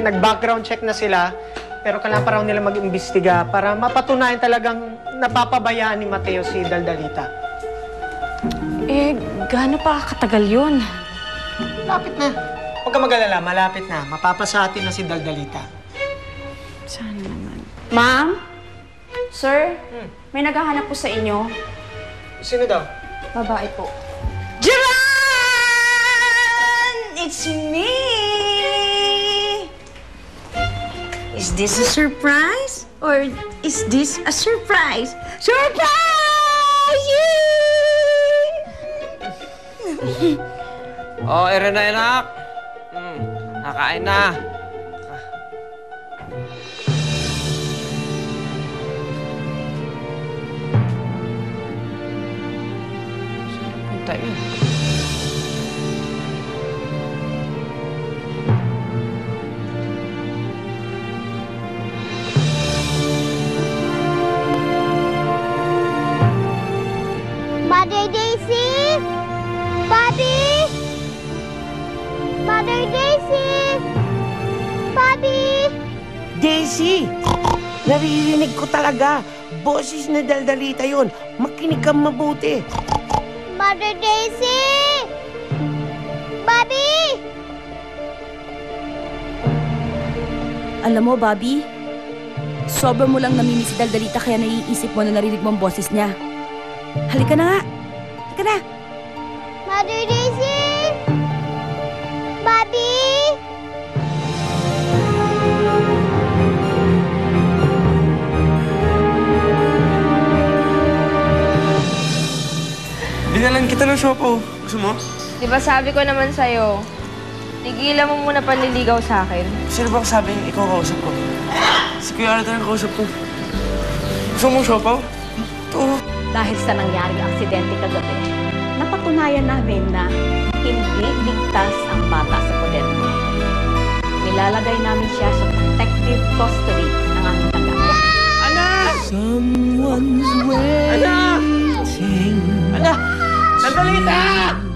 nag-background check na sila, pero kailangan pa raw nila mag-imbestiga para mapatunayan talagang napapabayaan ni Mateo si Daldalita. Gaano pa katagal yun? Malapit na. Huwag ka mag-alala, malapit na. Mapapasa atin na si Daldalita. Sana naman. Ma'am? Sir? May naghahanap po sa inyo. Sino daw? Babae po. Jiran! It's me! Is this a surprise? Or is this a surprise? Surprise! Oh, ere na, anak. Nakain na. Saan punta yun? Mother Daisy! Bobby! Mother Daisy! Bobby! Daisy! Naririnig ko talaga. Boses na Daldalita yun. Makinig kang mabuti. Mother Daisy! Bobby! Alam mo, Bobby, sobrang mo lang namimiss si Daldalita kaya naiisip mo na narinig mo ang boses niya. Halika na nga. Halika na. Mother Daisy! Bobby! Binalan kita ng siopaw. Gusto mo? Di ba sabi ko naman sa'yo, tigilan mo muna panliligaw sa akin. Sino ba sabing ikaw kausap ko? Si Kuya Arthur ang kausap ko. Gusto mo siopaw? Ito. Dahil sa nangyaring aksidente kagabi, napatunayan namin na hindi ligtas ang bata sa poder mo. Nilalagay namin siya sa protective custody ng aming tagapa. Anak! Someone's Anak! waiting. Anak! Daldalita!